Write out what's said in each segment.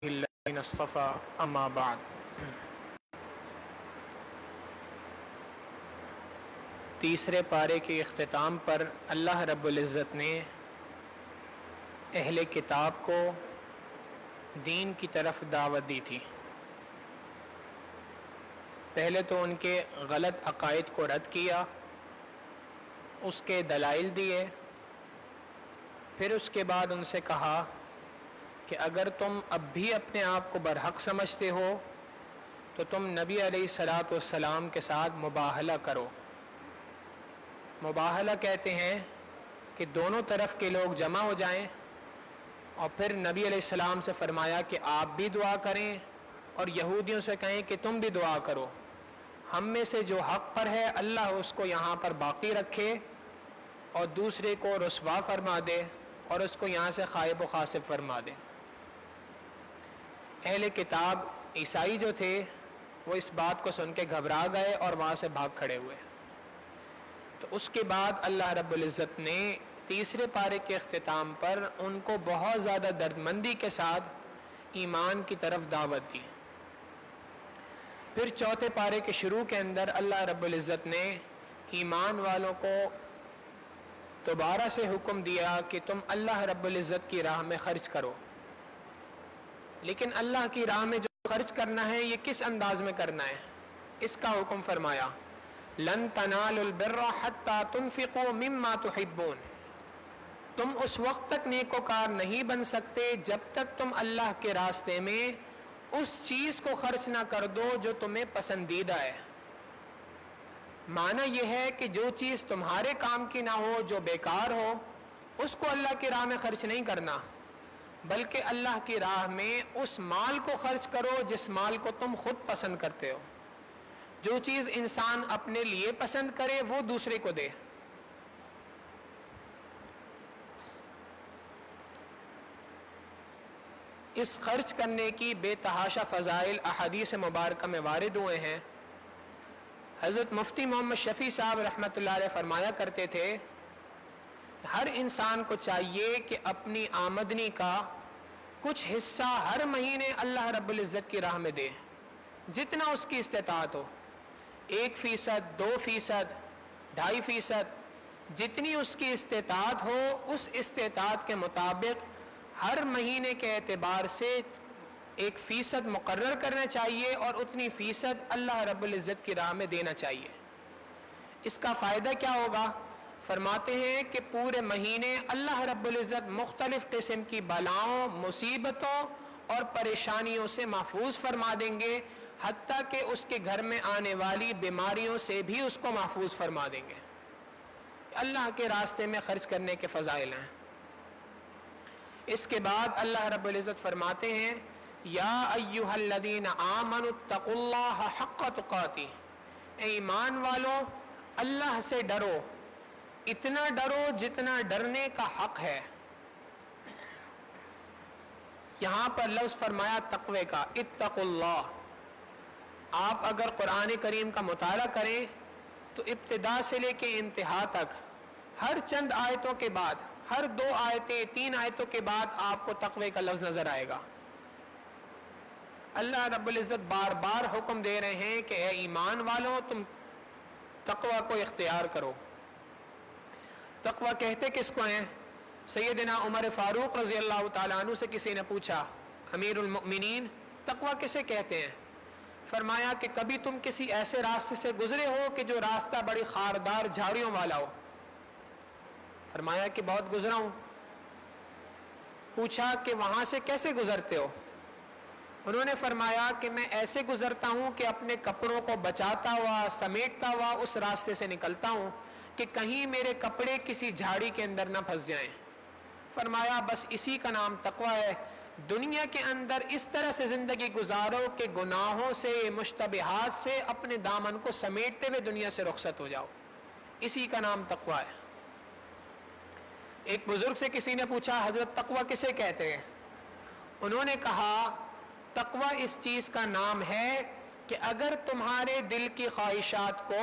الذین اصطفیٰ اما بعد۔ تیسرے پارے کے اختتام پر اللہ رب العزت نے اہل کتاب کو دین کی طرف دعوت دی تھی۔ پہلے تو ان کے غلط عقائد کو رد کیا، اس کے دلائل دیے، پھر اس کے بعد ان سے کہا کہ اگر تم اب بھی اپنے آپ کو برحق سمجھتے ہو تو تم نبی علیہ الصلاۃ والسلام کے ساتھ مباہلہ کرو۔ مباہلہ کہتے ہیں کہ دونوں طرف کے لوگ جمع ہو جائیں اور پھر نبی علیہ السلام سے فرمایا کہ آپ بھی دعا کریں اور یہودیوں سے کہیں کہ تم بھی دعا کرو، ہم میں سے جو حق پر ہے اللہ اس کو یہاں پر باقی رکھے اور دوسرے کو رسوا فرما دے اور اس کو یہاں سے خائب و خاسب فرما دے۔ اہل کتاب عیسائی جو تھے وہ اس بات کو سن کے گھبرا گئے اور وہاں سے بھاگ کھڑے ہوئے۔ تو اس کے بعد اللہ رب العزت نے تیسرے پارے کے اختتام پر ان کو بہت زیادہ دردمندی کے ساتھ ایمان کی طرف دعوت دی۔ پھر چوتھے پارے کے شروع کے اندر اللہ رب العزت نے ایمان والوں کو دوبارہ سے حکم دیا کہ تم اللہ رب العزت کی راہ میں خرچ کرو، لیکن اللہ کی راہ میں جو خرچ کرنا ہے یہ کس انداز میں کرنا ہے، اس کا حکم فرمایا لن تنالوا البر حتى تنفقوا مما تحبون۔ تم اس وقت تک نیکوکار نہیں بن سکتے جب تک تم اللہ کے راستے میں اس چیز کو خرچ نہ کر دو جو تمہیں پسندیدہ ہے۔ معنی یہ ہے کہ جو چیز تمہارے کام کی نہ ہو، جو بیکار ہو، اس کو اللہ کی راہ میں خرچ نہیں کرنا، بلکہ اللہ کی راہ میں اس مال کو خرچ کرو جس مال کو تم خود پسند کرتے ہو۔ جو چیز انسان اپنے لیے پسند کرے وہ دوسرے کو دے۔ اس خرچ کرنے کی بے تحاشا فضائل احادیث مبارکہ میں وارد ہوئے ہیں۔ حضرت مفتی محمد شفیع صاحب رحمۃ اللہ علیہ فرمایا کرتے تھے ہر انسان کو چاہیے کہ اپنی آمدنی کا کچھ حصہ ہر مہینے اللہ رب العزت کی راہ میں دے، جتنا اس کی استطاعت ہو، 1%، 2%، 2.5%، جتنی اس کی استطاعت ہو اس استطاعت کے مطابق ہر مہینے کے اعتبار سے 1% مقرر کرنا چاہیے اور اتنی فیصد اللہ رب العزت کی راہ میں دینا چاہیے۔ اس کا فائدہ کیا ہوگا؟ فرماتے ہیں کہ پورے مہینے اللہ رب العزت مختلف قسم کی بلاؤں، مصیبتوں اور پریشانیوں سے محفوظ فرما دیں گے، حتیٰ کہ اس کے گھر میں آنے والی بیماریوں سے بھی اس کو محفوظ فرما دیں گے۔ اللہ کے راستے میں خرچ کرنے کے فضائل ہیں۔ اس کے بعد اللہ رب العزت فرماتے ہیں یا ایھا الذین آمنوا اتقوا اللہ حق تقاتہ، اے ایمان والو اللہ سے ڈرو، اتنا ڈرو جتنا ڈرنے کا حق ہے۔ یہاں پر لفظ فرمایا تقوی کا، اتقوا اللہ۔ آپ اگر قرآن کریم کا مطالعہ کریں تو ابتدا سے لے کے انتہا تک ہر چند آیتوں کے بعد، ہر 2 آیتیں 3 آیتوں کے بعد آپ کو تقوی کا لفظ نظر آئے گا۔ اللہ رب العزت بار بار حکم دے رہے ہیں کہ اے ایمان والوں تم تقوی کو اختیار کرو۔ تقوی کہتے کس کو ہیں؟ سیدنا عمر فاروق رضی اللہ تعالیٰ عنہ سے کسی نے پوچھا امیر المؤمنین تقوی کسے کہتے ہیں؟ فرمایا کہ کبھی تم کسی ایسے راستے سے گزرے ہو کہ جو راستہ بڑی خاردار جھاڑیوں والا ہو؟ فرمایا کہ بہت گزرا ہوں۔ پوچھا کہ وہاں سے کیسے گزرتے ہو؟ انہوں نے فرمایا کہ میں ایسے گزرتا ہوں کہ اپنے کپڑوں کو بچاتا ہوا، سمیٹتا ہوا اس راستے سے نکلتا ہوں کہ کہیں میرے کپڑے کسی جھاڑی کے اندر نہ پھنس جائیں۔ فرمایا بس اسی کا نام تقوی ہے۔ دنیا کے اندر اس طرح سے زندگی گزارو کہ گناہوں سے، مشتبہات سے اپنے دامن کو سمیٹتے ہوئے دنیا سے رخصت ہو جاؤ، اسی کا نام تقوی ہے۔ ایک بزرگ سے کسی نے پوچھا حضرت تقوی کسے کہتے ہیں؟ انہوں نے کہا تقوی اس چیز کا نام ہے کہ اگر تمہارے دل کی خواہشات کو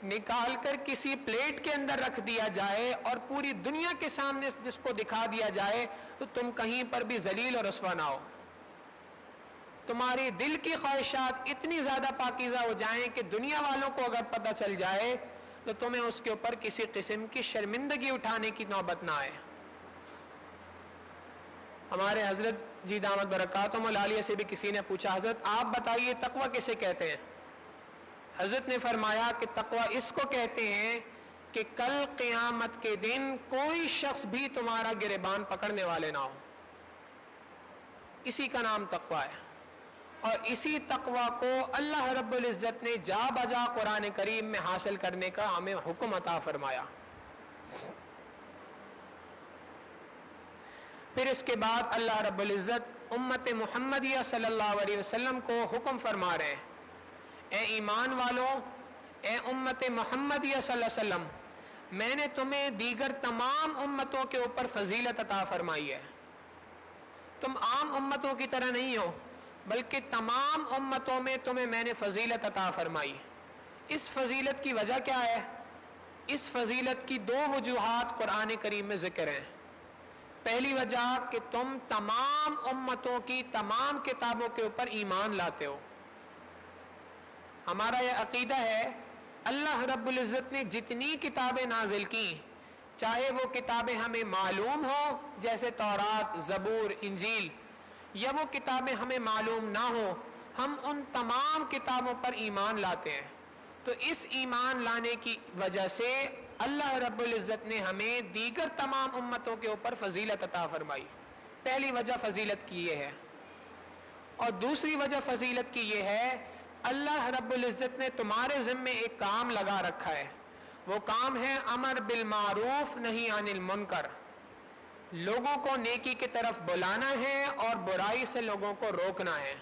نکال کر کسی پلیٹ کے اندر رکھ دیا جائے اور پوری دنیا کے سامنے جس کو دکھا دیا جائے تو تم کہیں پر بھی ذلیل اور رسوا نہ ہو۔ تمہاری دل کی خواہشات اتنی زیادہ پاکیزہ ہو جائیں کہ دنیا والوں کو اگر پتہ چل جائے تو تمہیں اس کے اوپر کسی قسم کی شرمندگی اٹھانے کی نوبت نہ آئے. ہمارے حضرت جی دامت برکاتہم العالیہ سے بھی کسی نے پوچھا حضرت آپ بتائیے تقوی کسے کہتے ہیں؟ حضرت نے فرمایا کہ تقوی اس کو کہتے ہیں کہ کل قیامت کے دن کوئی شخص بھی تمہارا گریبان پکڑنے والے نہ ہو. اسی کا نام تقوی ہے. اور اسی تقوی کو اللہ رب العزت نے جا بجا قرآن کریم میں حاصل کرنے کا ہمیں حکم عطا فرمایا. پھر اس کے بعد اللہ رب العزت امت محمدیہ صلی اللہ علیہ وسلم کو حکم فرما رہے ہیں اے ایمان والوں، اے امت محمدیہ صلی اللہ علیہ وسلم، میں نے تمہیں دیگر تمام امتوں کے اوپر فضیلت عطا فرمائی ہے. تم عام امتوں کی طرح نہیں ہو بلکہ تمام امتوں میں تمہیں میں نے فضیلت عطا فرمائی. اس فضیلت کی وجہ کیا ہے؟ اس فضیلت کی دو وجوہات قرآن کریم میں ذکر ہیں. پہلی وجہ کہ تم تمام امتوں کی تمام کتابوں کے اوپر ایمان لاتے ہو. ہمارا یہ عقیدہ ہے اللہ رب العزت نے جتنی کتابیں نازل کی، چاہے وہ کتابیں ہمیں معلوم ہوں جیسے تورات، زبور، انجیل، یا وہ کتابیں ہمیں معلوم نہ ہوں، ہم ان تمام کتابوں پر ایمان لاتے ہیں. تو اس ایمان لانے کی وجہ سے اللہ رب العزت نے ہمیں دیگر تمام امتوں کے اوپر فضیلت عطا فرمائی. پہلی وجہ فضیلت کی یہ ہے. اور دوسری وجہ فضیلت کی یہ ہے اللہ رب العزت نے تمہارے ذمے ایک کام لگا رکھا ہے. وہ کام ہے امر بالمعروف نہی عن المنکر. لوگوں کو نیکی کی طرف بلانا ہے اور برائی سے لوگوں کو روکنا ہے.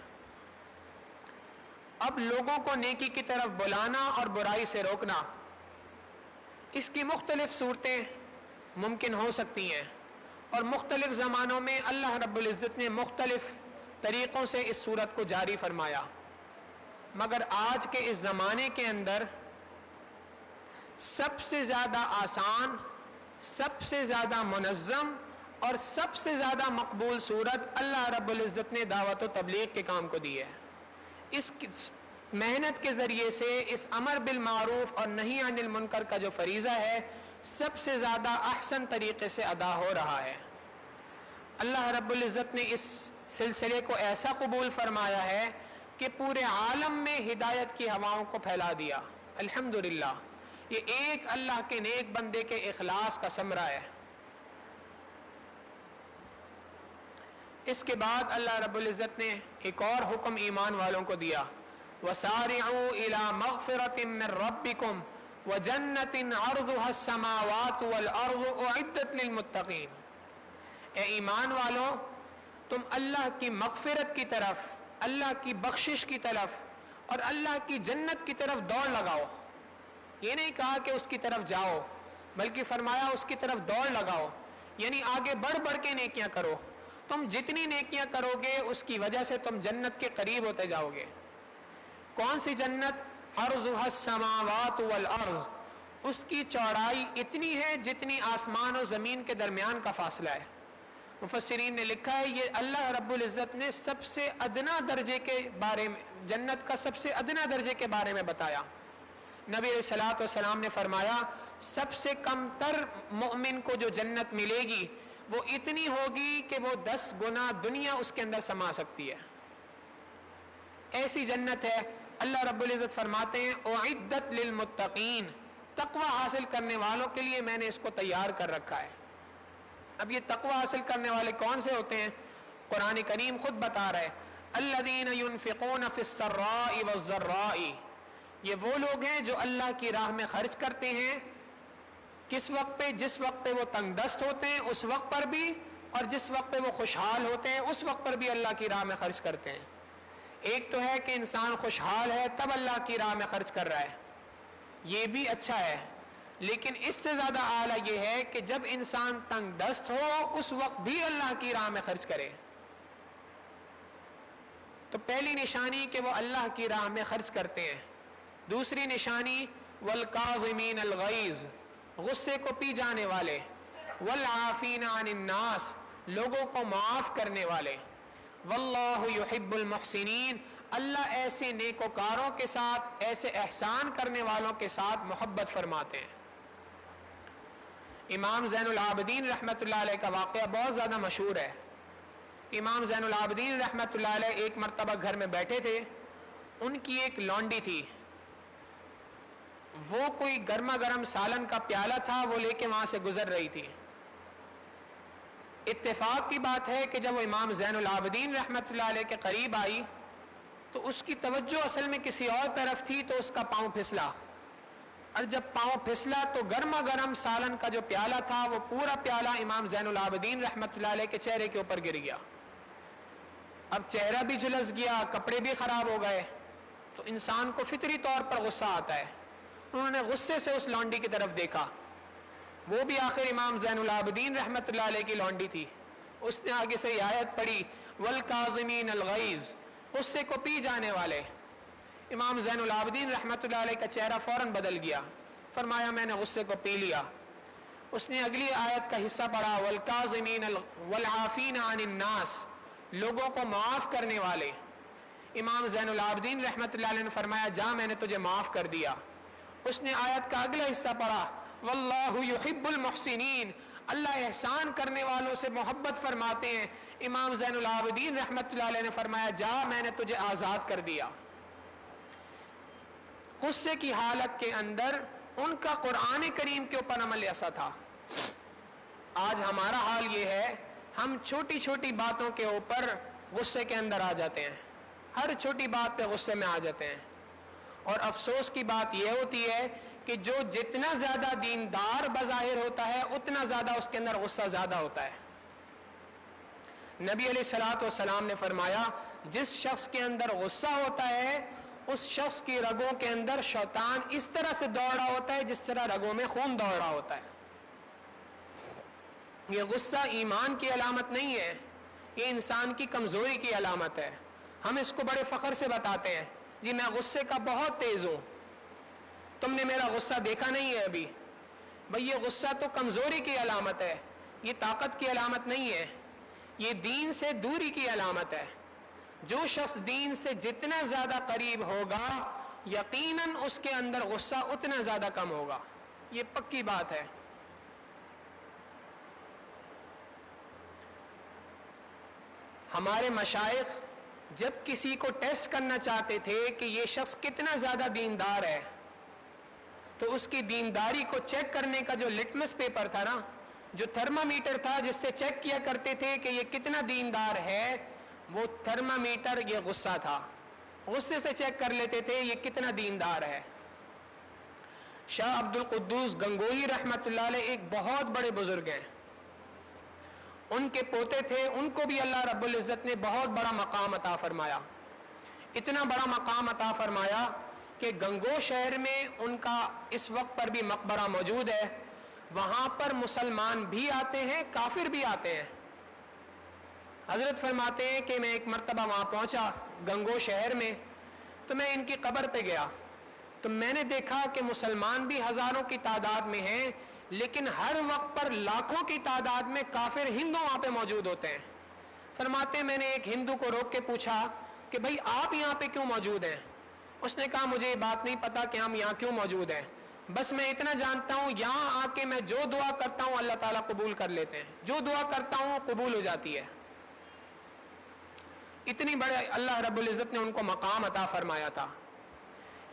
اب لوگوں کو نیکی کی طرف بلانا اور برائی سے روکنا، اس کی مختلف صورتیں ممکن ہو سکتی ہیں اور مختلف زمانوں میں اللہ رب العزت نے مختلف طریقوں سے اس صورت کو جاری فرمایا. مگر آج کے اس زمانے کے اندر سب سے زیادہ آسان، سب سے زیادہ منظم اور سب سے زیادہ مقبول صورت اللہ رب العزت نے دعوت و تبلیغ کے کام کو دی ہے. اس محنت کے ذریعے سے اس امر بالمعروف اور نہی عن المنکر کا جو فریضہ ہے سب سے زیادہ احسن طریقے سے ادا ہو رہا ہے. اللہ رب العزت نے اس سلسلے کو ایسا قبول فرمایا ہے کہ پورے عالم میں ہدایت کی ہواؤں کو پھیلا دیا. الحمدللہ یہ ایک اللہ کے نیک بندے کے اخلاص کا ثمرہ ہے. اس کے بعد اللہ رب العزت نے ایک اور حکم ایمان والوں کو دیا، وَسَارِعُوا إِلَى مَغْفِرَةٍ مِّن رَبِّكُمْ وَجَنَّةٍ عَرْضُهَا السَّمَاوَاتُ وَالْأَرْضُ أُعِدَّتْ لِلْمُتَّقِينَ. اے ایمان والو، تم اللہ کی مغفرت کی طرف، اللہ کی بخشش کی طرف اور اللہ کی جنت کی طرف دوڑ لگاؤ. یہ نہیں کہا کہ اس کی طرف جاؤ، بلکہ فرمایا اس کی طرف دوڑ لگاؤ، یعنی آگے بڑھ بڑھ کے نیکیاں کرو. تم جتنی نیکیاں کرو گے اس کی وجہ سے تم جنت کے قریب ہوتے جاؤ گے. کون سی جنت؟ عرضها السماوات والارض. اس کی چوڑائی اتنی ہے جتنی آسمان و زمین کے درمیان کا فاصلہ ہے. مفسرین نے لکھا ہے یہ اللہ رب العزت نے سب سے ادنا درجے کے بارے میں، جنت کا سب سے ادنا درجے کے بارے میں بتایا. نبی علیہ الصلوۃ والسلام نے فرمایا سب سے کم تر مومن کو جو جنت ملے گی وہ اتنی ہوگی کہ وہ 10 گنا دنیا اس کے اندر سما سکتی ہے. ایسی جنت ہے. اللہ رب العزت فرماتے ہیں اعدت للمتقین، تقوی حاصل کرنے والوں کے لیے میں نے اس کو تیار کر رکھا ہے. اب یہ تقوی حاصل کرنے والے کون سے ہوتے ہیں؟ قرآن کریم خود بتا رہا ہے الذین ينفقون فی السراء والضراء. یہ وہ لوگ ہیں جو اللہ کی راہ میں خرچ کرتے ہیں. کس وقت پہ؟ جس وقت پہ وہ تنگ دست ہوتے ہیں اس وقت پر بھی، اور جس وقت پہ وہ خوشحال ہوتے ہیں اس وقت پر بھی اللہ کی راہ میں خرچ کرتے ہیں. ایک تو ہے کہ انسان خوشحال ہے تب اللہ کی راہ میں خرچ کر رہا ہے، یہ بھی اچھا ہے، لیکن اس سے زیادہ اعلیٰ یہ ہے کہ جب انسان تنگ دست ہو اس وقت بھی اللہ کی راہ میں خرچ کرے. تو پہلی نشانی کہ وہ اللہ کی راہ میں خرچ کرتے ہیں. دوسری نشانی والکاظمین الغیظ، غصے کو پی جانے والے، والعافین عن الناس، لوگوں کو معاف کرنے والے. واللہ یحب المحسنین، اللہ ایسے نیکوکاروں کے ساتھ، ایسے احسان کرنے والوں کے ساتھ محبت فرماتے ہیں۔ امام زین العابدین رحمۃ اللہ علیہ کا واقعہ بہت زیادہ مشہور ہے۔ امام زین العابدین رحمۃ اللہ علیہ ایک مرتبہ گھر میں بیٹھے تھے، ان کی ایک لونڈی تھی، وہ کوئی گرما گرم سالن کا پیالہ تھا، وہ لے کے وہاں سے گزر رہی تھی۔ اتفاق کی بات ہے کہ جب وہ امام زین العابدین رحمۃ اللہ علیہ کے قریب آئی تو اس کی توجہ اصل میں کسی اور طرف تھی، تو اس کا پاؤں پھسلا، اور جب پاؤں پھسلا تو گرما گرم سالن کا جو پیالہ تھا وہ پورا پیالہ امام زین العابدین رحمۃ اللہ علیہ کے چہرے کے اوپر گر گیا۔ اب چہرہ بھی جھلس گیا، کپڑے بھی خراب ہو گئے، تو انسان کو فطری طور پر غصہ آتا ہے۔ انہوں نے غصے سے اس لونڈی کی طرف دیکھا، وہ بھی آخر امام زین العابدین رحمۃ اللہ علیہ کی لونڈی تھی۔ اس نے آگے سے یہ آیت پڑھی والکاظمین الغیظ، غصے کو پی جانے والے۔ امام زین العابدین رحمۃ اللہ علیہ کا چہرہ فوراً بدل گیا، فرمایا میں نے غصے کو پی لیا۔ اس نے اگلی آیت کا حصہ پڑھا والکاظمین والعافین عن الناس، لوگوں کو معاف کرنے والے۔ امام زین العابدین رحمۃ اللہ علیہ نے فرمایا جا میں نے تجھے معاف کر دیا۔ اس نے آیت کا اگلا حصہ پڑھا واللہ یحب المحسنین، اللہ احسان کرنے والوں سے محبت فرماتے ہیں۔ امام زین العابدین رحمۃ اللہ علیہ نے فرمایا جا میں نے تجھے آزاد کر دیا۔ غصے کی حالت کے اندر ان کا قرآن کریم کے اوپر عمل ایسا تھا۔ آج ہمارا حال یہ ہے، ہم چھوٹی چھوٹی باتوں کے اوپر غصے کے اندر آ جاتے ہیں، ہر چھوٹی بات پہ غصے میں آ جاتے ہیں، اور افسوس کی بات یہ ہوتی ہے کہ جو جتنا زیادہ دیندار بظاہر ہوتا ہے اتنا زیادہ اس کے اندر غصہ زیادہ ہوتا ہے۔ نبی علیہ الصلوۃ والسلام نے فرمایا جس شخص کے اندر غصہ ہوتا ہے اس شخص کی رگوں کے اندر شیطان اس طرح سے دوڑ رہا ہوتا ہے جس طرح رگوں میں خون دوڑ رہا ہوتا ہے۔ یہ غصہ ایمان کی علامت نہیں ہے، یہ انسان کی کمزوری کی علامت ہے۔ ہم اس کو بڑے فخر سے بتاتے ہیں، جی میں غصے کا بہت تیز ہوں، تم نے میرا غصہ دیکھا نہیں ہے ابھی۔ بھئی یہ غصہ تو کمزوری کی علامت ہے، یہ طاقت کی علامت نہیں ہے، یہ دین سے دوری کی علامت ہے۔ جو شخص دین سے جتنا زیادہ قریب ہوگا یقیناً اس کے اندر غصہ اتنا زیادہ کم ہوگا، یہ پکی بات ہے۔ ہمارے مشائخ جب کسی کو ٹیسٹ کرنا چاہتے تھے کہ یہ شخص کتنا زیادہ دیندار ہے تو اس کی دینداری کو چیک کرنے کا جو لٹمس پیپر تھا نا، جو تھرمامیٹر تھا جس سے چیک کیا کرتے تھے کہ یہ کتنا دیندار ہے، وہ تھرمامیٹر یہ غصہ تھا۔ غصے سے چیک کر لیتے تھے یہ کتنا دیندار ہے۔ شاہ عبد القدوس گنگوہی رحمۃ اللہ علیہ ایک بہت بڑے بزرگ ہیں، ان کے پوتے تھے، ان کو بھی اللہ رب العزت نے بہت بڑا مقام عطا فرمایا، اتنا بڑا مقام عطا فرمایا کہ گنگو شہر میں ان کا اس وقت پر بھی مقبرہ موجود ہے، وہاں پر مسلمان بھی آتے ہیں، کافر بھی آتے ہیں۔ حضرت فرماتے ہیں کہ میں ایک مرتبہ وہاں پہنچا گنگو شہر میں، تو میں ان کی قبر پہ گیا تو میں نے دیکھا کہ مسلمان بھی ہزاروں کی تعداد میں ہیں، لیکن ہر وقت پر لاکھوں کی تعداد میں کافر ہندو وہاں پہ موجود ہوتے ہیں۔ فرماتے ہیں میں نے ایک ہندو کو روک کے پوچھا کہ بھائی آپ یہاں پہ کیوں موجود ہیں؟ اس نے کہا مجھے یہ بات نہیں پتا کہ ہم یہاں کیوں موجود ہیں، بس میں اتنا جانتا ہوں یہاں آ کے میں جو دعا کرتا ہوں اللہ تعالیٰ قبول کر لیتے ہیں، جو دعا کرتا ہوں قبول ہو جاتی ہے۔ اتنی بڑے اللہ رب العزت نے ان کو مقام عطا فرمایا تھا۔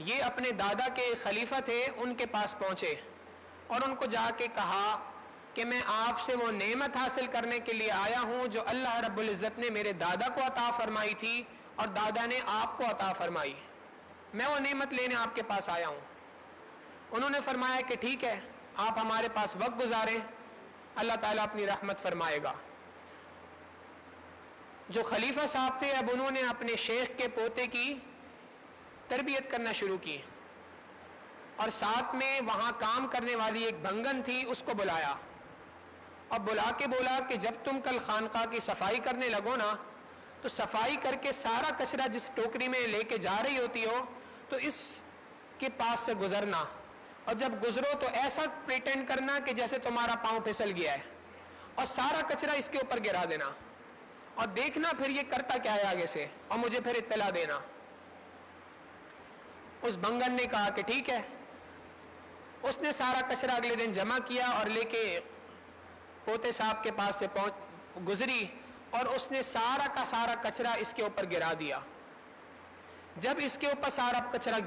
یہ اپنے دادا کے خلیفہ تھے، ان کے پاس پہنچے اور ان کو جا کے کہا کہ میں آپ سے وہ نعمت حاصل کرنے کے لیے آیا ہوں جو اللہ رب العزت نے میرے دادا کو عطا فرمائی تھی اور دادا نے آپ کو عطا فرمائی، میں وہ نعمت لینے آپ کے پاس آیا ہوں۔ انہوں نے فرمایا کہ ٹھیک ہے آپ ہمارے پاس وقت گزاریں، اللہ تعالیٰ اپنی رحمت فرمائے گا۔ جو خلیفہ صاحب تھے اب انہوں نے اپنے شیخ کے پوتے کی تربیت کرنا شروع کی، اور ساتھ میں وہاں کام کرنے والی ایک بھنگن تھی اس کو بلایا، اور بلا کے بولا کہ جب تم کل خانقاہ کی صفائی کرنے لگو نا تو صفائی کر کے سارا کچرا جس ٹوکری میں لے کے جا رہی ہوتی ہو تو اس کے پاس سے گزرنا، اور جب گزرو تو ایسا پریٹینڈ کرنا کہ جیسے تمہارا پاؤں پھسل گیا ہے، اور سارا کچرا اس کے اوپر گرا دینا، اور دیکھنا پھر یہ کرتا کیا ہے آگے سے، اور مجھے پھر اطلاع دینا۔ اس بنگن نے کہا کہ ٹھیک ہے۔ اس نے سارا کچرا اگلے دن جمع کیا اور لے کے پوتے صاحب کے پاس سے گزری، اور اس نے سارا کا سارا کچرا اس کے اوپر گرا دیا۔ جب اس کے اوپر سارا کچرا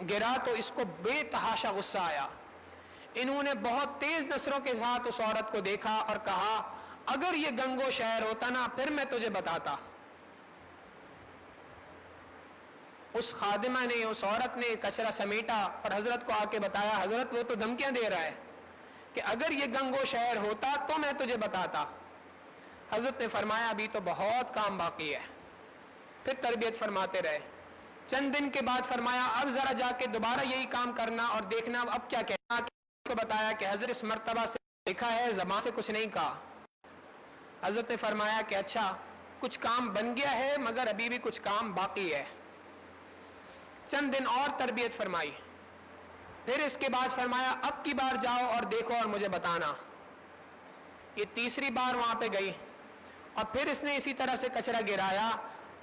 گرا تو اس کو بے تحاشا غصہ آیا۔ انہوں نے بہت تیز نظروں کے ساتھ اس عورت کو دیکھا اور کہا اگر یہ گنگو شہر ہوتا نا پھر میں تجھے بتاتا۔ اس خادمہ نے، اس عورت نے کچرا سمیٹا اور حضرت کو آ کے بتایا، حضرت وہ تو دھمکیاں دے رہا ہے کہ اگر یہ گنگو شہر ہوتا تو میں تجھے بتاتا۔ حضرت نے فرمایا ابھی تو بہت کام باقی ہے۔ پھر تربیت فرماتے رہے۔ چند دن کے بعد فرمایا اب ذرا جا کے دوبارہ یہی کام کرنا اور دیکھنا اب کیا کہنا۔ کو بتایا کہ حضرت اس مرتبہ سے لکھا ہے، زبان سے کچھ نہیں کہا۔ حضرت نے فرمایا کہ اچھا کچھ کام بن گیا ہے مگر ابھی بھی کچھ کام باقی ہے۔ چند دن اور تربیت فرمائی۔ پھر اس کے بعد فرمایا اب کی بار جاؤ اور دیکھو اور مجھے بتانا۔ یہ تیسری بار وہاں پہ گئی اور پھر اس نے اسی طرح سے کچرا گرایا۔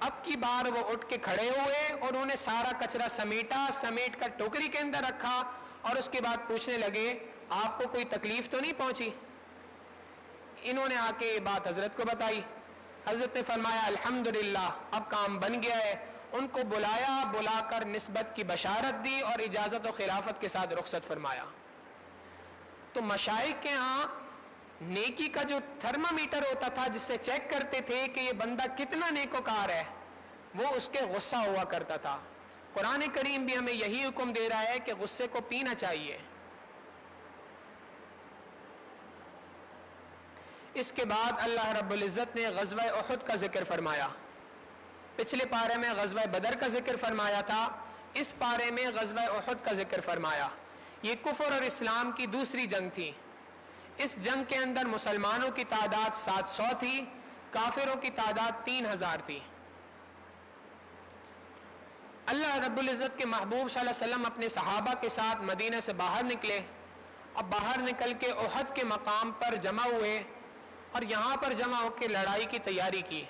اب کی بار وہ اٹھ کے کھڑے ہوئے اور انہوں نے سارا کچرا سمیٹ کر ٹوکری کے اندر رکھا اور اس کے بعد پوچھنے لگے آپ کو کوئی تکلیف تو نہیں پہنچی؟ انہوں نے آ کے یہ بات حضرت کو بتائی۔ حضرت نے فرمایا الحمدللہ اب کام بن گیا ہے۔ ان کو بلا کر نسبت کی بشارت دی اور اجازت و خلافت کے ساتھ رخصت فرمایا۔ تو مشائخ کے ہاں نیکی کا جو تھرمامیٹر ہوتا تھا جس سے چیک کرتے تھے کہ یہ بندہ کتنا نیکوکار ہے، وہ اس کے غصہ ہوا کرتا تھا۔ قرآن کریم بھی ہمیں یہی حکم دے رہا ہے کہ غصے کو پینا چاہیے۔ اس کے بعد اللہ رب العزت نے غزوہ احد کا ذکر فرمایا۔ پچھلے پارے میں غزوہ بدر کا ذکر فرمایا تھا، اس پارے میں غزوہ احد کا ذکر فرمایا۔ یہ کفر اور اسلام کی دوسری جنگ تھی۔ اس جنگ کے اندر مسلمانوں کی تعداد 700 تھی، کافروں کی تعداد 3000 تھی۔ اللہ رب العزت کے محبوب صلی اللہ علیہ وسلم اپنے صحابہ کے ساتھ مدینہ سے باہر نکلے اور باہر نکل کے احد کے مقام پر جمع ہوئے اور یہاں پر جمع ہو کے لڑائی کی تیاری کی۔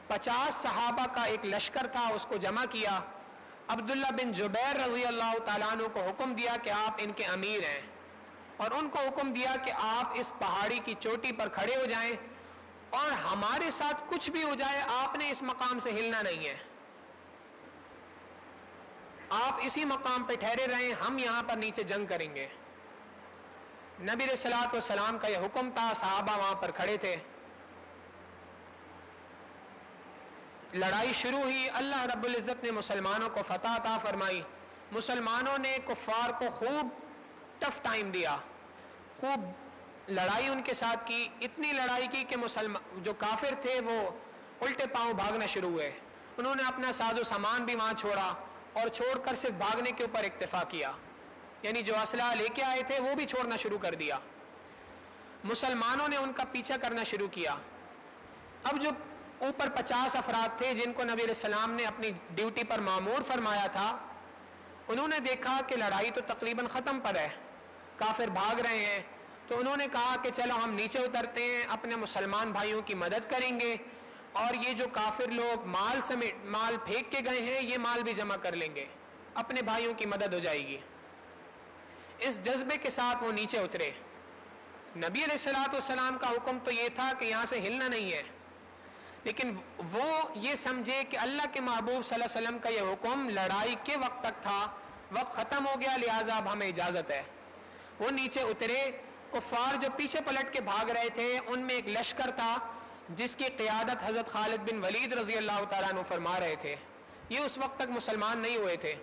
50 صحابہ کا ایک لشکر تھا، اس کو جمع کیا۔ عبداللہ بن جبیر رضی اللہ تعالیٰ عنہ کو حکم دیا کہ آپ ان کے امیر ہیں، اور ان کو حکم دیا کہ آپ اس پہاڑی کی چوٹی پر کھڑے ہو جائیں اور ہمارے ساتھ کچھ بھی ہو جائے آپ نے اس مقام سے ہلنا نہیں ہے، آپ اسی مقام پہ ٹھہرے رہیں، ہم یہاں پر نیچے جنگ کریں گے۔ نبی علیہ الصلوۃ والسلام کا یہ حکم تھا، صحابہ وہاں پر کھڑے تھے۔ لڑائی شروع ہوئی، اللہ رب العزت نے مسلمانوں کو فتح عطا فرمائی۔ مسلمانوں نے کفار کو خوب ٹف ٹائم دیا، خوب لڑائی ان کے ساتھ کی، اتنی لڑائی کی کہ جو کافر تھے وہ الٹے پاؤں بھاگنا شروع ہوئے۔ انہوں نے اپنا ساز و سامان بھی وہاں چھوڑا اور چھوڑ کر صرف بھاگنے کے اوپر اکتفا کیا، یعنی جو اسلحہ لے کے آئے تھے وہ بھی چھوڑنا شروع کر دیا۔ مسلمانوں نے ان کا پیچھا کرنا شروع کیا۔ اب جو اوپر 50 افراد تھے جن کو نبی علیہ السلام نے اپنی ڈیوٹی پر مامور فرمایا تھا، انہوں نے دیکھا کہ لڑائی تو تقریباً ختم پر ہے، کافر بھاگ رہے ہیں، تو انہوں نے کہا کہ چلو ہم نیچے اترتے ہیں، اپنے مسلمان بھائیوں کی مدد کریں گے اور یہ جو کافر لوگ مال پھینک کے گئے ہیں یہ مال بھی جمع کر لیں گے، اپنے بھائیوں کی مدد ہو جائے گی۔ اس جذبے کے ساتھ وہ نیچے اترے۔ نبی علیہ الصلوۃ والسلام کا حکم تو یہ تھا کہ یہاں سے ہلنا نہیں ہے، لیکن وہ یہ سمجھے کہ اللہ کے محبوب صلی اللہ علیہ وسلم کا یہ حکم لڑائی کے وقت تک تھا، وقت ختم ہو گیا لہٰذا اب ہمیں اجازت ہے۔ وہ نیچے اترے۔ کفار جو پیچھے پلٹ کے بھاگ رہے تھے ان میں ایک لشکر تھا جس کی قیادت حضرت خالد بن ولید رضی اللہ تعالیٰ عنہ فرما رہے تھے۔ یہ اس وقت تک مسلمان نہیں ہوئے تھے،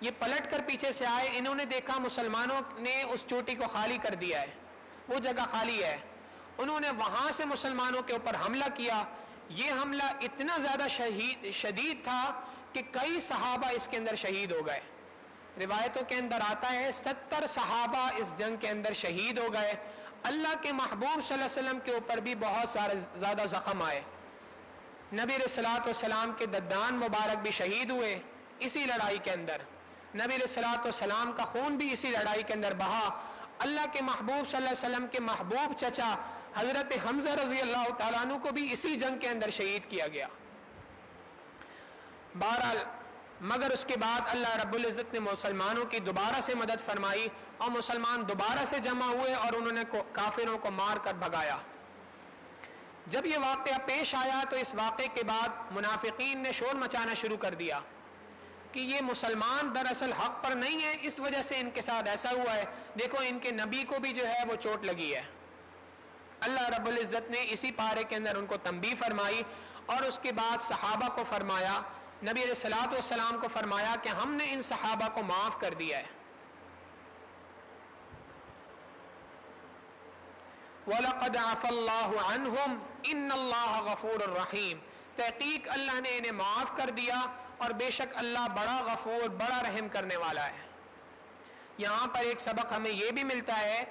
یہ پلٹ کر پیچھے سے آئے، انہوں نے دیکھا مسلمانوں نے اس چوٹی کو خالی کر دیا ہے، وہ جگہ خالی ہے، انہوں نے وہاں سے مسلمانوں کے اوپر حملہ کیا۔ یہ حملہ اتنا زیادہ شدید تھا کہ کئی صحابہ اس کے اندر شہید ہو گئے۔ روایتوں کے اندر آتا ہے 70 صحابہ اس جنگ کے اندر شہید ہو گئے۔ اللہ کے محبوب صلی اللہ علیہ وسلم کے اوپر بھی بہت سارے زیادہ زخم آئے۔ نبی علیہ الصلوۃ والسلام کے ددان مبارک بھی شہید ہوئے اسی لڑائی کے اندر۔ نبی علیہ الصلوۃ والسلام کا خون بھی اسی لڑائی کے اندر بہا۔ اللہ کے محبوب صلی اللہ علیہ وسلم کے محبوب چچا حضرت حمزہ رضی اللہ تعالیٰ عنہ کو بھی اسی جنگ کے اندر شہید کیا گیا. بہرحال مگر اس کے بعد اللہ رب العزت نے مسلمانوں کی دوبارہ سے مدد فرمائی اور مسلمان دوبارہ سے جمع ہوئے اور انہوں نے کافروں کو مار کر بھگایا. جب یہ واقعہ پیش آیا تو اس واقعے کے بعد منافقین نے شور مچانا شروع کر دیا کہ یہ مسلمان دراصل حق پر نہیں ہے، اس وجہ سے ان کے ساتھ ایسا ہوا ہے، دیکھو ان کے نبی کو بھی جو ہے وہ چوٹ لگی ہے. اللہ رب العزت نے اسی پارے کے اندر ان کو تنبیہ فرمائی اور اس کے بعد صحابہ کو فرمایا، نبی علیہ الصلوۃ والسلام کو فرمایا کہ ہم نے ان صحابہ کو معاف کر دیا ہے. وَلَقَدْ عَفَى اللَّهُ عَنْهُمْ إِنَّ اللَّهَ غَفُورٌ رَحِيمٌ، تحقیق اللہ نے انہیں معاف کر دیا اور بے شک اللہ بڑا غفور بڑا رحم کرنے والا ہے. یہاں پر ایک سبق ہمیں یہ بھی ملتا ہے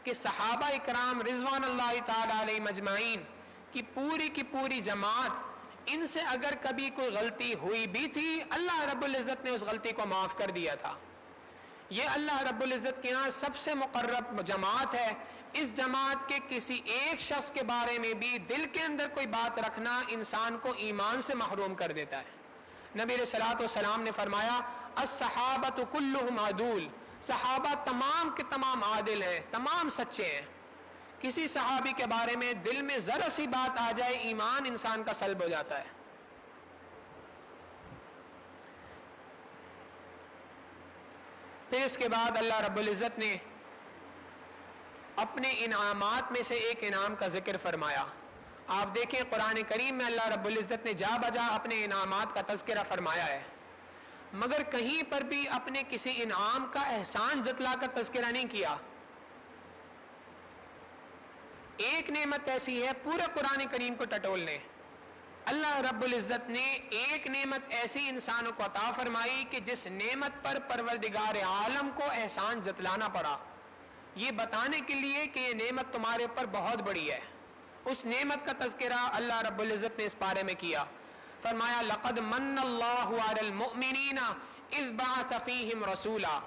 کہ صحابہ اکرام رضوان اللہ تعالی علیہ مجمعین کی پوری جماعت، ان سے اگر کبھی کوئی غلطی ہوئی بھی تھی اللہ رب العزت نے اس غلطی کو معاف کر دیا تھا. یہ اللہ رب العزت کے یہاں سب سے مقرب جماعت ہے. اس جماعت کے کسی ایک شخص کے بارے میں بھی دل کے اندر کوئی بات رکھنا انسان کو ایمان سے محروم کر دیتا ہے. نبی علیہ الصلوۃ والسلام نے فرمایا الصحابۃ کلھم عدول، صحابہ تمام کے تمام عادل ہیں، تمام سچے ہیں. کسی صحابی کے بارے میں دل میں ذرا سی بات آ جائے ایمان انسان کا سلب ہو جاتا ہے. پھر اس کے بعد اللہ رب العزت نے اپنے انعامات میں سے ایک انعام کا ذکر فرمایا. آپ دیکھیں قرآن کریم میں اللہ رب العزت نے جا بجا اپنے انعامات کا تذکرہ فرمایا ہے، مگر کہیں پر بھی اپنے کسی انعام کا احسان جتلا کر تذکرہ نہیں کیا. ایک نعمت ایسی ہے پورے قرآن کریم کو ٹٹولنے، اللہ رب العزت نے ایک نعمت ایسی انسانوں کو عطا فرمائی کہ جس نعمت پر پروردگار عالم کو احسان جتلانا پڑا، یہ بتانے کے لیے کہ یہ نعمت تمہارے اوپر بہت بڑی ہے. اس نعمت کا تذکرہ اللہ رب العزت نے اس بارے میں کیا. فرمایا لقد من اللہ علی المؤمنین اذ بعث فیہم رسولا،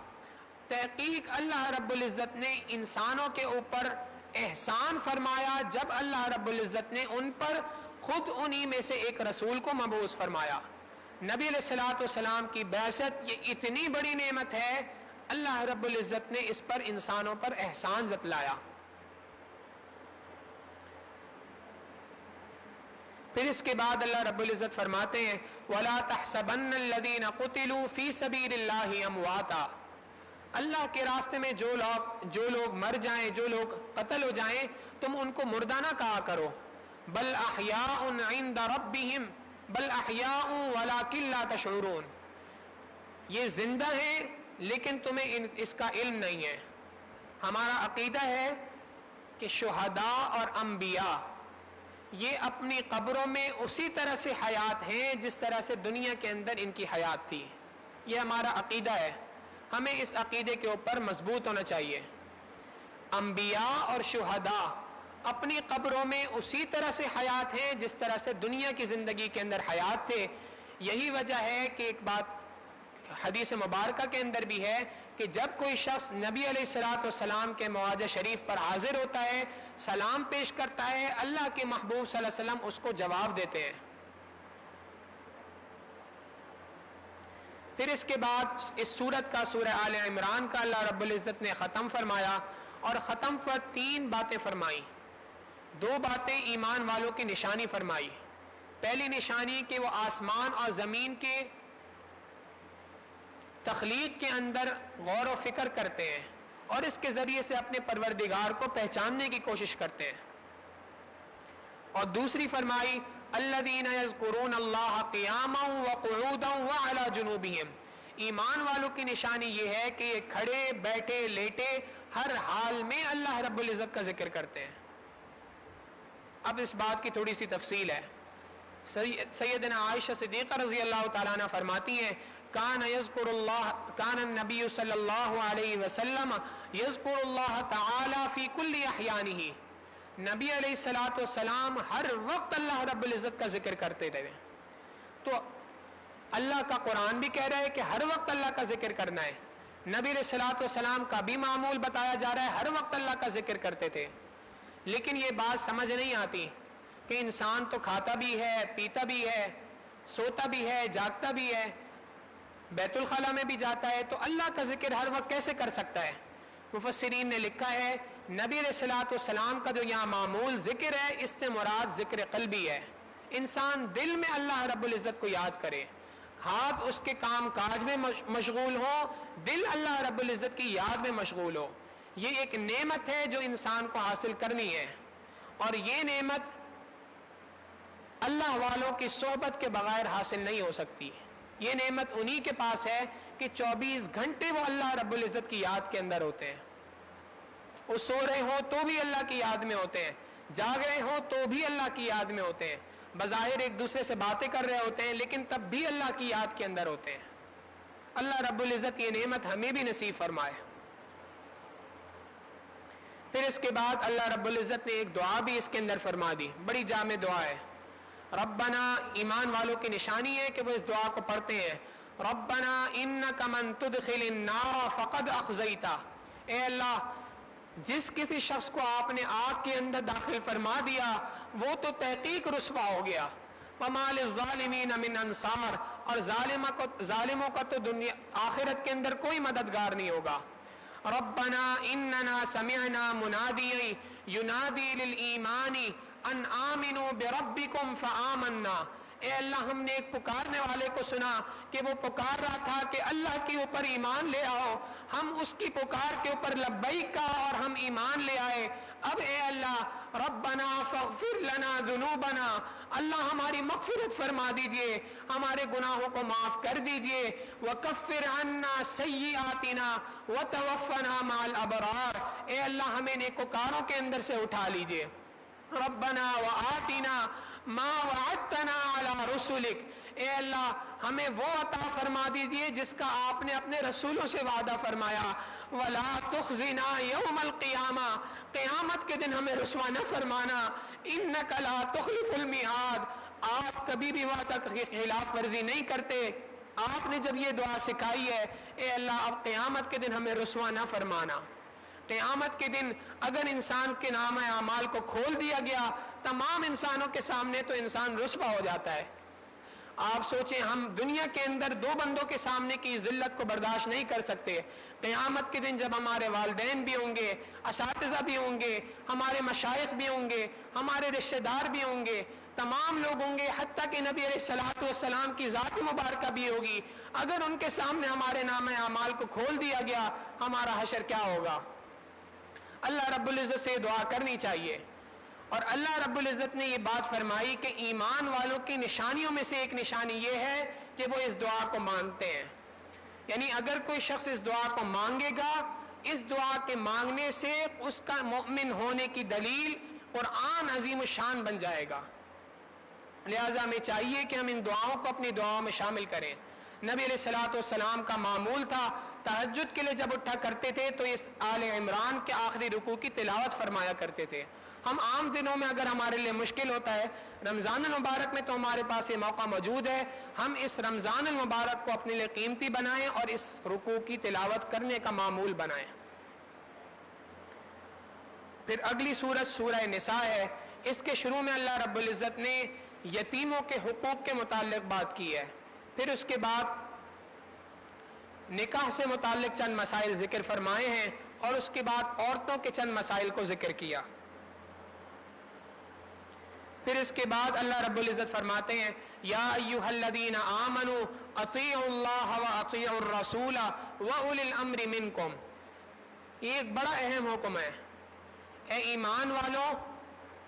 تحقیق اللہ رب العزت نے انسانوں کے اوپر احسان فرمایا جب اللہ رب العزت نے ان پر خود انہی میں سے ایک رسول کو مبعوث فرمایا. نبی علیہ الصلوۃ والسلام کی بعثت یہ اتنی بڑی نعمت ہے، اللہ رب العزت نے اس پر انسانوں پر احسان جتلایا. پھر اس کے بعد اللہ رب العزت فرماتے ہیں وَلَا تَحْسَبَنَّ الَّذِينَ قُتِلُوا فِي سَبِيلِ اللَّهِ أَمْوَاتًا، اللہ کے راستے میں جو لوگ مر جائیں، جو لوگ قتل ہو جائیں، تم ان کو مردہ نہ کہا کرو. بل احیاء عند ربهم بل احیاء ولکن لا تشعرون، یہ زندہ ہیں لیکن تمہیں اس کا علم نہیں ہے. ہمارا عقیدہ ہے کہ شہداء اور انبیاء یہ اپنی قبروں میں اسی طرح سے حیات ہیں جس طرح سے دنیا کے اندر ان کی حیات تھی. یہ ہمارا عقیدہ ہے، ہمیں اس عقیدے کے اوپر مضبوط ہونا چاہیے. انبیاء اور شہداء اپنی قبروں میں اسی طرح سے حیات ہیں جس طرح سے دنیا کی زندگی کے اندر حیات تھے. یہی وجہ ہے کہ ایک بات حدیث مبارکہ کے اندر بھی ہے کہ جب کوئی شخص نبی علیہ الصلوۃ والسلام کے مواضع شریف پر حاضر ہوتا ہے، سلام پیش کرتا ہے، اللہ کے محبوب صلی اللہ علیہ وسلم اس کو جواب دیتے ہیں. پھر اس کے بعد اس سورت کا سورہ آل عمران کا اللہ رب العزت نے ختم فرمایا اور ختم پر 3 باتیں فرمائیں. 2 باتیں ایمان والوں کی نشانی فرمائی. پہلی نشانی کہ وہ آسمان اور زمین کے تخلیق کے اندر غور و فکر کرتے ہیں اور اس کے ذریعے سے اپنے پروردگار کو پہچاننے کی کوشش کرتے ہیں. اور دوسری فرمائی الذین یذکرون اللہ قیاما وقعودا وعلی جنوبہم، ایمان والوں کی نشانی یہ ہے کہ یہ کھڑے بیٹھے لیٹے ہر حال میں اللہ رب العزت کا ذکر کرتے ہیں. اب اس بات کی تھوڑی سی تفصیل ہے. سیدنا عائشہ صدیقہ رضی اللہ تعالیٰ عنہ فرماتی ہیں کان النبی صلی اللہ علیہ وسلم یذکر اللہ تعالی فی کل احیانہ، نبی علیہ الصلوۃ والسلام ہر وقت اللہ رب العزت کا ذکر کرتے رہے. تو اللہ کا قرآن بھی کہہ رہا ہے کہ ہر وقت اللہ کا ذکر کرنا ہے. نبی علیہ الصلوۃ والسلام کا بھی معمول بتایا جا رہا ہے ہر وقت اللہ کا ذکر کرتے تھے. لیکن یہ بات سمجھ نہیں آتی کہ انسان تو کھاتا بھی ہے، پیتا بھی ہے، سوتا بھی ہے، جاگتا بھی ہے، بیت الخلا میں بھی جاتا ہے، تو اللہ کا ذکر ہر وقت کیسے کر سکتا ہے؟ مفسرین نے لکھا ہے نبی علیہ الصلوۃ والسلام کا جو یہاں معمول ذکر ہے اس سے مراد ذکر قلبی ہے، انسان دل میں اللہ رب العزت کو یاد کرے، ہاتھ اس کے کام کاج میں مشغول ہو، دل اللہ رب العزت کی یاد میں مشغول ہو۔ یہ ایک نعمت ہے جو انسان کو حاصل کرنی ہے، اور یہ نعمت اللہ والوں کی صحبت کے بغیر حاصل نہیں ہو سکتی۔ یہ نعمت انہی کے پاس ہے کہ 24 گھنٹے وہ اللہ رب العزت کی یاد کے اندر ہوتے ہیں، وہ سو رہے ہوں تو بھی اللہ کی یاد میں ہوتے ہیں، جاگ رہے ہوں تو بھی اللہ کی یاد میں ہوتے ہیں، بظاہر ایک دوسرے سے باتیں کر رہے ہوتے ہیں لیکن تب بھی اللہ کی یاد کے اندر ہوتے ہیں۔ اللہ رب العزت یہ نعمت ہمیں بھی نصیب فرمائے۔ پھر اس کے بعد اللہ رب العزت نے ایک دعا بھی اس کے اندر فرما دی، بڑی جامع دعا ہے۔ ربنا، ایمان والوں کی نشانی ہے کہ وہ اس دعا کو پڑھتے ہیں، ربنا انک من تدخل النار فقد اخزیتا، اے اللہ جس کسی شخص کو آپ نے آگ کے اندر داخل فرما دیا وہ تو تحقیق رسوا ہو گیا، وما للظالمین من انصار، اور ظالموں کا تو دنیا آخرت کے اندر کوئی مددگار نہیں ہوگا۔ ربنا اننا سمعنا منادیا ینادی للایمان ان آمنوا بربکم فآمنا، اے اللہ ہم نے ایک پکارنے والے کو سنا کہ وہ پکار رہا تھا کہ اللہ کے اوپر ایمان لے آؤ، ہم اس کی پکار کے اوپر لبیک کہا اور ہم ایمان لے آئے۔ اب اے اللہ ربنا فاغفر لنا ذنوبنا، اللہ ہماری مغفرت فرما دیجئے، ہمارے گناہوں کو معاف کر دیجئے، وکفر عنا سیئاتنا وتوفنا مع الابرار، اے اللہ ہمیں نیکوکاروں کے اندر سے اٹھا لیجئے۔ ربنا وآتنا ما وعدتنا علی رسولک، اے اللہ ہمیں وہ عطا فرما دیجئے جس کا آپ نے اپنے رسولوں سے وعدہ فرمایا، ولا تخزنا یوم القیامہ، قیامت کے دن ہمیں رسوا نہ فرمانا، انک لا تخلف المیعاد، آپ کبھی بھی وعدہ کی خلاف ورزی نہیں کرتے، آپ نے جب یہ دعا سکھائی ہے اے اللہ اب قیامت کے دن ہمیں رسوا نہ فرمانا۔ قیامت کے دن اگر انسان کے نام اعمال کو کھول دیا گیا تمام انسانوں کے سامنے تو انسان رسوا ہو جاتا ہے۔ آپ سوچیں ہم دنیا کے اندر دو بندوں کے سامنے کی ذلت کو برداشت نہیں کر سکتے، قیامت کے دن جب ہمارے والدین بھی ہوں گے، اساتذہ بھی ہوں گے، ہمارے مشائخ بھی ہوں گے، ہمارے رشتہ دار بھی ہوں گے، تمام لوگ ہوں گے، حتیٰ کہ نبی علیہ الصلوۃ والسلام کی ذات مبارکہ بھی ہوگی، اگر ان کے سامنے ہمارے نام اعمال کو کھول دیا گیا ہمارا حشر کیا ہوگا؟ اللہ رب العزت سے دعا کرنی چاہیے۔ اور اللہ رب العزت نے یہ بات فرمائی کہ ایمان والوں کی نشانیوں میں سے ایک نشانی یہ ہے کہ وہ اس دعا کو مانگتے ہیں، یعنی اگر کوئی شخص اس دعا کو مانگے گا، اس دعا کے مانگنے سے اس کا مؤمن ہونے کی دلیل قرآن عظیم الشان بن جائے گا۔ لہٰذا ہمیں چاہیے کہ ہم ان دعاؤں کو اپنی دعاؤں میں شامل کریں۔ نبی علیہ الصلوۃ والسلام کا معمول تھا تہجد کے لیے جب اٹھا کرتے تھے تو اس آل عمران کے آخری رکوع کی تلاوت فرمایا کرتے تھے۔ ہم عام دنوں میں اگر ہمارے لیے مشکل ہوتا ہے، رمضان المبارک میں تو ہمارے پاس یہ موقع موجود ہے، ہم اس رمضان المبارک کو اپنے لیے قیمتی بنائیں اور اس رکوع کی تلاوت کرنے کا معمول بنائیں۔ پھر اگلی سورت سورہ نساء ہے، اس کے شروع میں اللہ رب العزت نے یتیموں کے حقوق کے متعلق بات کی ہے، پھر اس کے بعد نکاح سے متعلق چند مسائل ذکر فرمائے ہیں اور اس کے بعد عورتوں کے چند مسائل کو ذکر کیا۔ پھر اس کے بعد اللہ رب العزت فرماتے ہیں یا ایھا الذین آمنوا اطیعوا اللہ واطیعوا الرسول واولی الامر منکم، یہ ایک بڑا اہم حکم ہے۔ اے ایمان والو،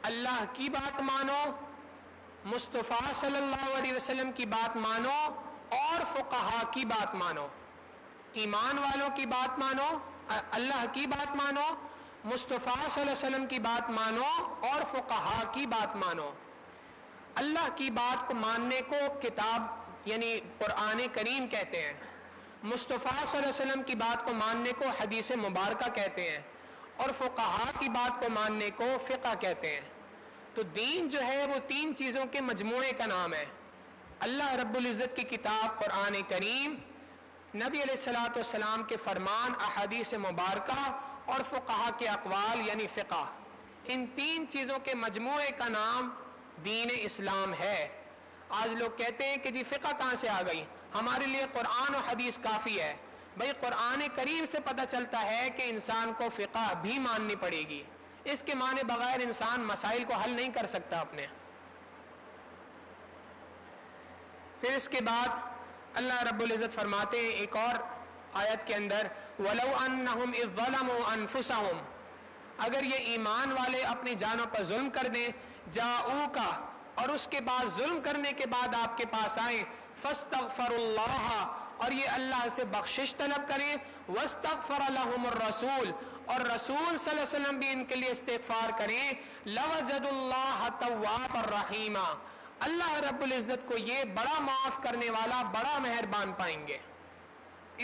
اللہ کی بات مانو، مصطفیٰ صلی اللہ علیہ وسلم کی بات مانو اور فقہا کی بات مانو۔ ایمان والوں کی بات مانو، اللہ کی بات مانو، مصطفیٰ صلی اللہ علیہ وسلم کی بات مانو اور فقہا کی بات مانو۔ اللہ کی بات کو ماننے کو کتاب یعنی قرآن کریم کہتے ہیں، مصطفیٰ صلی اللہ علیہ وسلم کی بات کو ماننے کو حدیث مبارکہ کہتے ہیں، اور فقہا کی بات کو ماننے کو فقہ کہتے ہیں۔ تو دین جو ہے وہ تین چیزوں کے مجموعے کا نام ہے، اللہ رب العزت کی کتاب قرآن کریم، نبی علیہ الصلوۃ والسلام کے فرمان احادیث مبارکہ اور فقہا کے اقوال یعنی فقہ، ان تین چیزوں کے مجموعے کا نام دین اسلام ہے۔ آج لوگ کہتے ہیں کہ جی فقہ کہاں سے آ گئی، ہمارے لیے قرآن و حدیث کافی ہے۔ بھئی قرآن کریم سے پتہ چلتا ہے کہ انسان کو فقہ بھی ماننی پڑے گی، اس کے معنی بغیر انسان مسائل کو حل نہیں کر سکتا اپنے۔ پھر اس کے بعد اللہ رب العزت فرماتے ہیں ایک اور آیت کے اندر، وَلَوْ أَنَّهُمْ إِذْ ظَلَمُوا أَنفُسَهُمْ، اگر یہ ایمان والے اپنی جانوں پر ظلم کر دیں، جاؤکا، اور اس کے بعد ظلم کرنے کے بعد آپ کے پاس آئیں، فَاسْتَغْفَرُوا اللَّهَ، اور یہ اللہ سے بخشش طلب کریں، وَاسْتَغْفَرَ لَهُمُ الرَّسُولُ، اور رسول صلی اللہ علیہ وسلم بھی ان کے لیے استغفار کریں، لَوَجَدُوا اللَّهَ تَوَّابًا رَحِيمًا، اللہ رب العزت کو یہ بڑا معاف کرنے والا، بڑا مہربان پائیں گے۔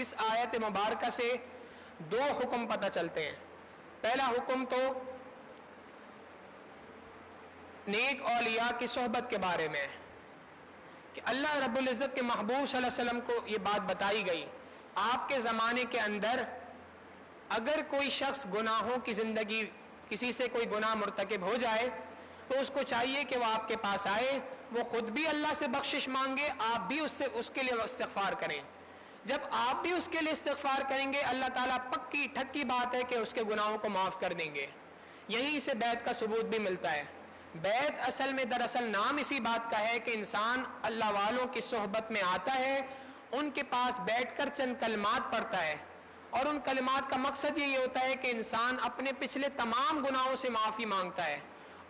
اس آیت مبارکہ سے دو حکم پتہ چلتے ہیں۔ پہلا حکم تو نیک اولیاء کی صحبت کے بارے میں، کہ اللہ رب العزت کے محبوب صلی اللہ علیہ وسلم کو یہ بات بتائی گئی، آپ کے زمانے کے اندر اگر کوئی شخص گناہوں کی زندگی، کسی سے کوئی گناہ مرتکب ہو جائے تو اس کو چاہیے کہ وہ آپ کے پاس آئے، وہ خود بھی اللہ سے بخشش مانگے، آپ بھی اس کے لیے استغفار کریں۔ جب آپ بھی اس کے لیے استغفار کریں گے، اللہ تعالیٰ پکی ٹھکی بات ہے کہ اس کے گناہوں کو معاف کر دیں گے۔ یہیں سے بیعت کا ثبوت بھی ملتا ہے۔ بیعت اصل میں دراصل نام اسی بات کا ہے کہ انسان اللہ والوں کی صحبت میں آتا ہے، ان کے پاس بیٹھ کر چند کلمات پڑھتا ہے، اور ان کلمات کا مقصد یہی ہوتا ہے کہ انسان اپنے پچھلے تمام گناہوں سے معافی مانگتا ہے،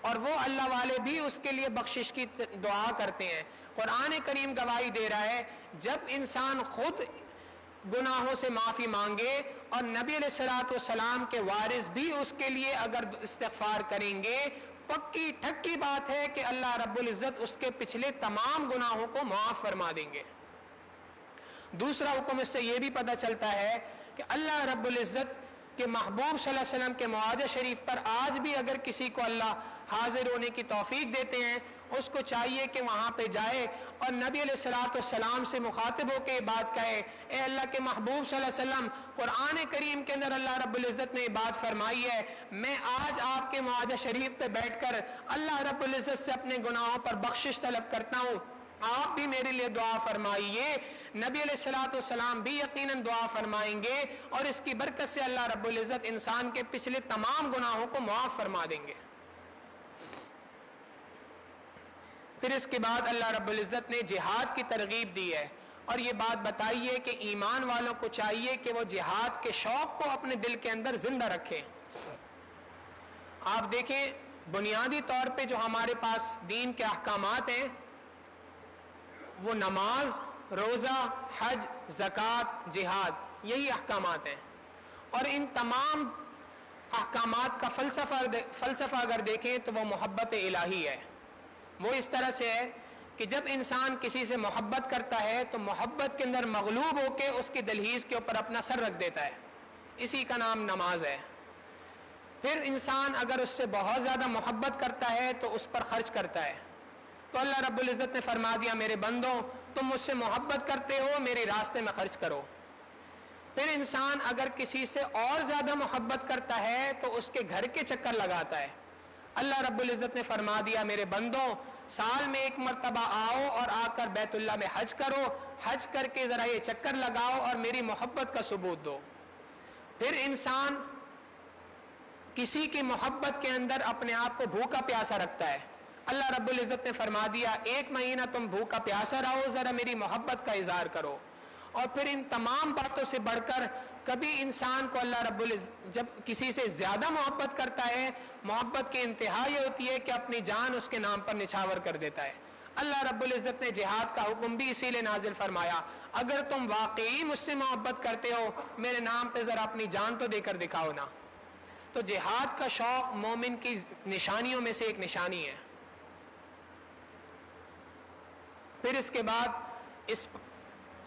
اور وہ اللہ والے بھی اس کے لیے بخشش کی دعا کرتے ہیں۔ قرآن کریم گواہی دے رہا ہے، جب انسان خود گناہوں سے معافی مانگے اور نبی علیہ الصلوۃ والسلام کے وارث بھی اس کے لیے اگر استغفار کریں گے، پکی ٹھکی بات ہے کہ اللہ رب العزت اس کے پچھلے تمام گناہوں کو معاف فرما دیں گے۔ دوسرا حکم اس سے یہ بھی پتہ چلتا ہے کہ اللہ رب العزت کہ محبوب صلی اللہ علیہ وسلم کے معاہدہ شریف پر آج بھی اگر کسی کو اللہ حاضر ہونے کی توفیق دیتے ہیں، اس کو چاہیے کہ وہاں پہ جائے اور نبی علیہ الصلوۃ والسلام سے مخاطب ہو کے یہ بات کہے، اے اللہ کے محبوب صلی اللہ علیہ وسلم، قرآن کریم کے اندر اللہ رب العزت نے یہ بات فرمائی ہے، میں آج آپ کے معاہدہ شریف پہ بیٹھ کر اللہ رب العزت سے اپنے گناہوں پر بخشش طلب کرتا ہوں، آپ بھی میرے لیے دعا فرمائیے۔ نبی علیہ الصلوۃ والسلام بھی یقیناً دعا فرمائیں گے، اور اس کی برکت سے اللہ رب العزت انسان کے پچھلے تمام گناہوں کو معاف فرما دیں گے۔ پھر اس کے بعد اللہ رب العزت نے جہاد کی ترغیب دی ہے، اور یہ بات بتائی ہے کہ ایمان والوں کو چاہیے کہ وہ جہاد کے شوق کو اپنے دل کے اندر زندہ رکھیں۔ آپ دیکھیں بنیادی طور پہ جو ہمارے پاس دین کے احکامات ہیں وہ نماز، روزہ، حج، زکوٰۃ، جہاد، یہی احکامات ہیں، اور ان تمام احکامات کا فلسفہ اگر دیکھیں تو وہ محبت الہی ہے۔ وہ اس طرح سے ہے کہ جب انسان کسی سے محبت کرتا ہے تو محبت کے اندر مغلوب ہو کے اس کی دہلیز کے اوپر اپنا سر رکھ دیتا ہے، اسی کا نام نماز ہے۔ پھر انسان اگر اس سے بہت زیادہ محبت کرتا ہے تو اس پر خرچ کرتا ہے، تو اللہ رب العزت نے فرما دیا میرے بندوں تم مجھ سے محبت کرتے ہو، میرے راستے میں خرچ کرو۔ پھر انسان اگر کسی سے اور زیادہ محبت کرتا ہے تو اس کے گھر کے چکر لگاتا ہے۔ اللہ رب العزت نے فرما دیا میرے بندوں سال میں ایک مرتبہ آؤ اور آ کر بیت اللہ میں حج کرو، حج کر کے ذرا یہ چکر لگاؤ اور میری محبت کا ثبوت دو۔ پھر انسان کسی کی محبت کے اندر اپنے آپ کو بھوکا پیاسا رکھتا ہے۔ اللہ رب العزت نے فرما دیا ایک مہینہ تم بھوکا پیاسا رہو، ذرا میری محبت کا اظہار کرو۔ اور پھر ان تمام باتوں سے بڑھ کر کبھی انسان کو اللہ رب العزت جب کسی سے زیادہ محبت کرتا ہے، محبت کی انتہا یہ ہوتی ہے کہ اپنی جان اس کے نام پر نچھاور کر دیتا ہے۔ اللہ رب العزت نے جہاد کا حکم بھی اسی لیے نازل فرمایا، اگر تم واقعی مجھ سے محبت کرتے ہو میرے نام پہ ذرا اپنی جان تو دے کر دکھاؤ نا۔ تو جہاد کا شوق مومن کی نشانیوں میں سے ایک نشانی ہے۔ پھر اس کے بعد اس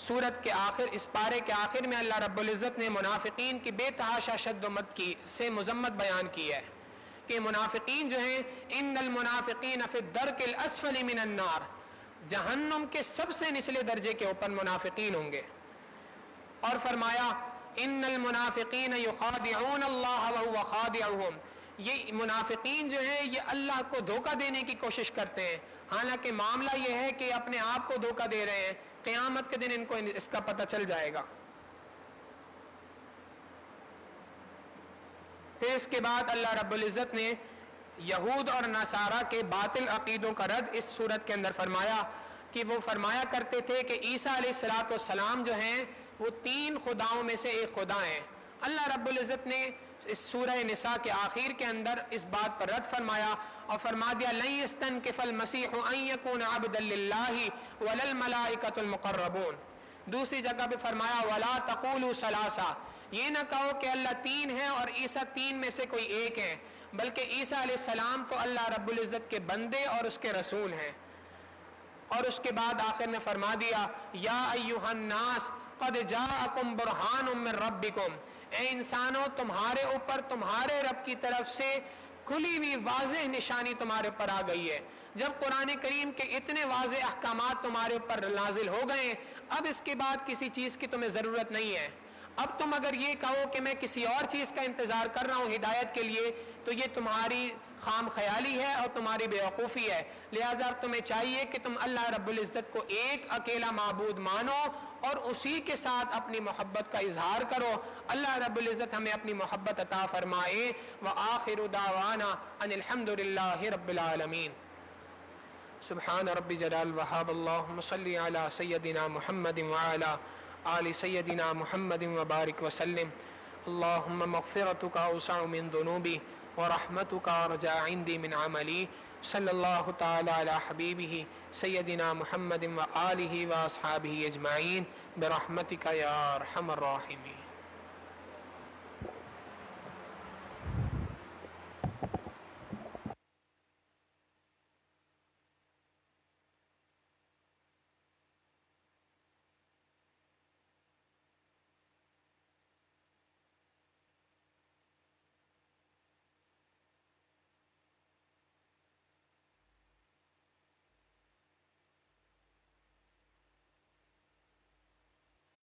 سورت کے آخر، اس پارے کے آخر میں اللہ رب العزت نے منافقین کی بے تحاشا شد و مت کی سے مذمت بیان کی ہے کہ منافقین جو ہیں ان المنافقین فی الدرک الاسفل من النار، جہنم کے سب سے نچلے درجے کے اوپر منافقین ہوں گے۔ اور فرمایا ان المنافقین یخادعون اللہ وهو خادعهم، یہ منافقین جو ہیں یہ اللہ کو دھوکہ دینے کی کوشش کرتے ہیں، حالانکہ معاملہ یہ ہے کہ اپنے آپ کو دھوکہ دے رہے ہیں، قیامت کے دن ان کو اس کا پتہ چل جائے گا۔ پھر اس کے بعد اللہ رب العزت نے یہود اور نصارہ کے باطل عقیدوں کا رد اس صورت کے اندر فرمایا کہ وہ فرمایا کرتے تھے کہ عیسیٰ علیہ السلام جو ہیں وہ 3 خداؤں میں سے ایک خدا ہیں۔ اللہ رب العزت نے اس سورہ نساء کے آخر کے اندر اس بات پر رد فرمایا اور فرما دیا لن يستنكف المسيح ان يكون عبدا لله ولا الملائكة المقربون۔ دوسری جگہ پہ فرمایا ولا تقولوا ثلاثہ، یہ نہ کہو کہ اللہ 3 ہے اور عیسیٰ 3 میں سے کوئی ایک ہے، بلکہ عیسیٰ علیہ السلام تو اللہ رب العزت کے بندے اور اس کے رسول ہیں۔ اور اس کے بعد آخر میں فرما دیا یا ایھا الناس قد جاءکم برہان من ربکم، اے انسانوں تمہارے اوپر تمہارے رب کی طرف سے کھلی ہوئی واضح نشانی تمہارے اوپر آ گئی ہے۔ جب قرآن کریم کے اتنے واضح احکامات تمہارے اوپر نازل ہو گئے، اب اس کے بعد کسی چیز کی تمہیں ضرورت نہیں ہے۔ اب تم اگر یہ کہو کہ میں کسی اور چیز کا انتظار کر رہا ہوں ہدایت کے لیے، تو یہ تمہاری خام خیالی ہے اور تمہاری بیوقوفی ہے۔ لہٰذا اب تمہیں چاہیے کہ تم اللہ رب العزت کو ایک اکیلا معبود مانو اور اسی کے ساتھ اپنی محبت کا اظہار کرو۔ اللہ رب العزت ہمیں اپنی محبت عطا فرمائے۔ وآخر دعوانا ان الحمد للہ رب العالمین۔ سبحان رب جلال وہاب اللہم صلی علی سیدنا محمد وعلی آل سیدنا محمد وبارک وسلم۔ اللہم مغفرتک اوسع من ذنوبی ورحمتک ارجع عندی من عملی۔ صلی اللہ تعالی علی حبیبہ سیدنا محمد وآلہ واصحابہ اجمعین برحمتک یا ارحم الراحمین۔